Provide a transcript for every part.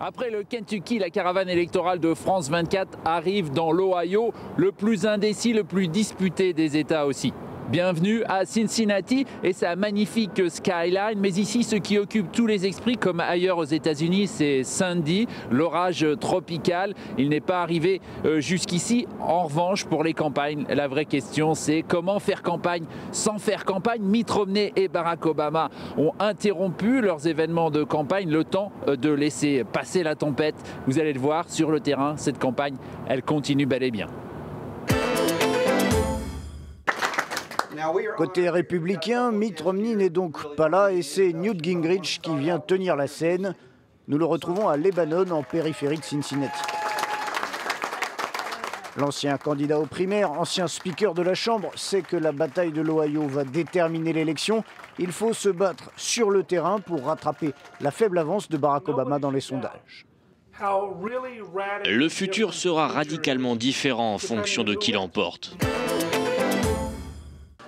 Après le Kentucky, la caravane électorale de France 24 arrive dans l'Ohio, le plus indécis, le plus disputé des États aussi. Bienvenue à Cincinnati et sa magnifique skyline. Mais ici, ce qui occupe tous les esprits, comme ailleurs aux États-Unis, c'est Sandy, l'orage tropical. Il n'est pas arrivé jusqu'ici. En revanche, pour les campagnes, la vraie question, c'est comment faire campagne sans faire campagne. Mitt Romney et Barack Obama ont interrompu leurs événements de campagne, le temps de laisser passer la tempête. Vous allez le voir sur le terrain, cette campagne, elle continue bel et bien. Côté républicain, Mitt Romney n'est donc pas là et c'est Newt Gingrich qui vient tenir la scène. Nous le retrouvons à Lebanon, en périphérie de Cincinnati. L'ancien candidat aux primaires, ancien speaker de la Chambre, sait que la bataille de l'Ohio va déterminer l'élection. Il faut se battre sur le terrain pour rattraper la faible avance de Barack Obama dans les sondages. Le futur sera radicalement différent en fonction de qui l'emporte.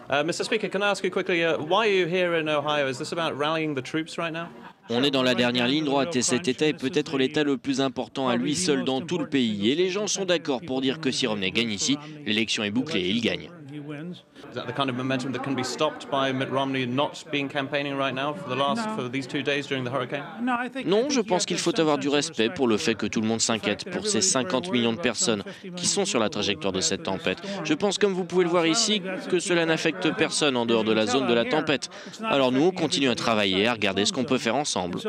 Mr. Speaker, can I ask you quickly, why are you here in Ohio? Is this about rallying the troops right now? On est dans la dernière ligne droite et cet État est peut-être l'État le plus important à lui seul dans tout le pays. Et les gens sont d'accord pour dire que si Romney gagne ici, l'élection est bouclée et il gagne. Is that the kind of momentum that can be stopped by Mitt Romney not being campaigning right now for these 2 days during the hurricane? Non, je pense qu'il faut avoir du respect pour le fait que tout le monde s'inquiète pour ces 50 millions de personnes qui sont sur la trajectoire de cette tempête. Je pense, comme vous pouvez le voir ici, que cela n'affecte personne en dehors de la zone de la tempête. Alors nous, on continue à travailler, à regarder ce qu'on peut faire ensemble.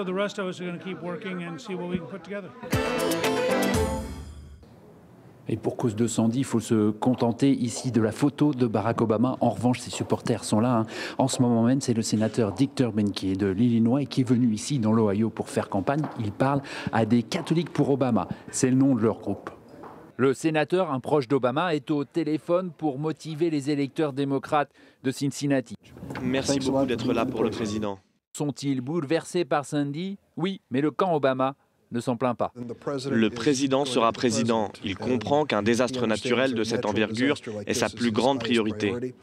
Et pour cause de Sandy, il faut se contenter ici de la photo de Barack Obama. En revanche, ses supporters sont là. En ce moment même, c'est le sénateur Dick Durbin qui est de l'Illinois et qui est venu ici dans l'Ohio pour faire campagne. Il parle à des catholiques pour Obama. C'est le nom de leur groupe. Le sénateur, un proche d'Obama, est au téléphone pour motiver les électeurs démocrates de Cincinnati. Merci beaucoup d'être là pour le président. Sont-ils bouleversés par Sandy? Oui, mais le camp Obama ne s'en plaint pas. Le président sera président. Il comprend qu'un désastre naturel de cette envergure est sa plus grande priorité.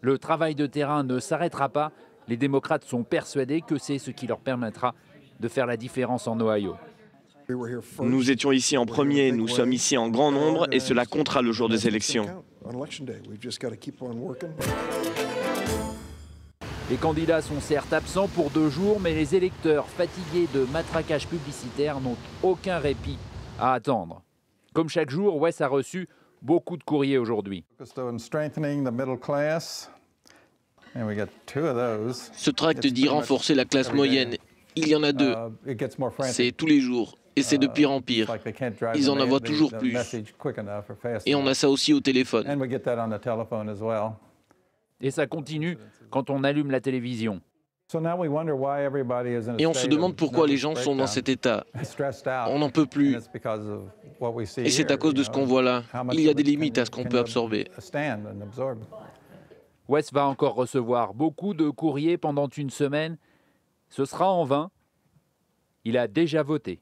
Le travail de terrain ne s'arrêtera pas. Les démocrates sont persuadés que c'est ce qui leur permettra de faire la différence en Ohio. Nous étions ici en premier, nous sommes ici en grand nombre et cela comptera le jour des élections. Les candidats sont certes absents pour 2 jours, mais les électeurs fatigués de matraquage publicitaire n'ont aucun répit à attendre. Comme chaque jour, Wes a reçu beaucoup de courriers aujourd'hui. Ce tract dit renforcer la classe moyenne. Il y en a 2. C'est tous les jours. Et c'est de pire en pire. Ils en envoient toujours plus. Et on a ça aussi au téléphone. Et ça continue quand on allume la télévision. Et on se demande pourquoi les gens sont dans cet état. On n'en peut plus. Et c'est à cause de ce qu'on voit là. Il y a des limites à ce qu'on peut absorber. Wes va encore recevoir beaucoup de courriers pendant une semaine. Ce sera en vain. Il a déjà voté.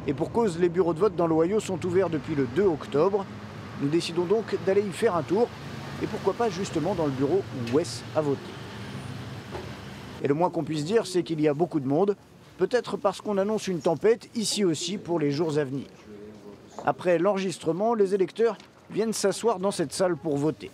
Et pour cause, les bureaux de vote dans l'Ohio sont ouverts depuis le 2 octobre. Nous décidons donc d'aller y faire un tour. Et pourquoi pas justement dans le bureau où Wes a voté. Et le moins qu'on puisse dire, c'est qu'il y a beaucoup de monde. Peut-être parce qu'on annonce une tempête ici aussi pour les jours à venir. Après l'enregistrement, les électeurs viennent s'asseoir dans cette salle pour voter.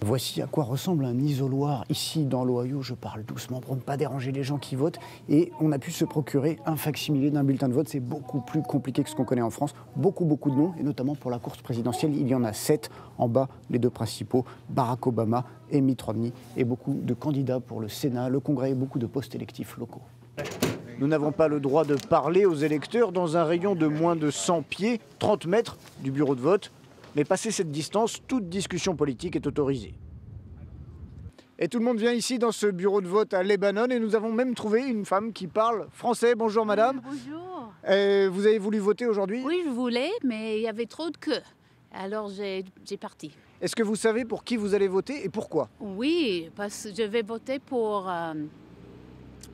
Voici à quoi ressemble un isoloir ici dans l'Ohio. Je parle doucement pour ne pas déranger les gens qui votent. Et on a pu se procurer un facsimilé d'un bulletin de vote. C'est beaucoup plus compliqué que ce qu'on connaît en France. Beaucoup de noms. Et notamment pour la course présidentielle, il y en a 7. En bas, les 2 principaux, Barack Obama et Mitt Romney. Et beaucoup de candidats pour le Sénat, le Congrès et beaucoup de postes électifs locaux. Nous n'avons pas le droit de parler aux électeurs dans un rayon de moins de 100 pieds, 30 mètres du bureau de vote. Mais passé cette distance, toute discussion politique est autorisée. Et tout le monde vient ici dans ce bureau de vote à Lebanon et nous avons même trouvé une femme qui parle français. Bonjour madame. Bonjour. Vous avez voulu voter aujourd'hui? Oui, je voulais, mais il y avait trop de queues. Alors j'ai parti. Est-ce que vous savez pour qui vous allez voter et pourquoi? Oui, parce que je vais voter pour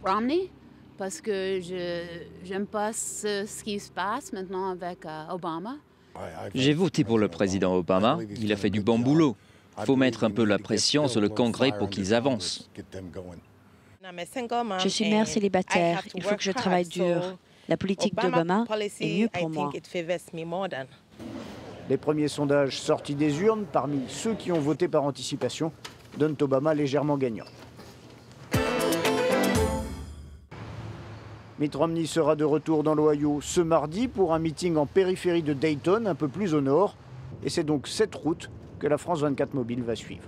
Romney, parce que je n'aime pas ce qui se passe maintenant avec Obama. J'ai voté pour le président Obama. Il a fait du bon boulot. Il faut mettre un peu la pression sur le Congrès pour qu'ils avancent. Je suis mère célibataire, il faut que je travaille dur. La politique d'Obama est mieux pour moi. Les premiers sondages sortis des urnes, parmi ceux qui ont voté par anticipation, donnent Obama légèrement gagnant. Mitt Romney sera de retour dans l'Ohio ce mardi pour un meeting en périphérie de Dayton, un peu plus au nord. Et c'est donc cette route que la France 24 Mobile va suivre.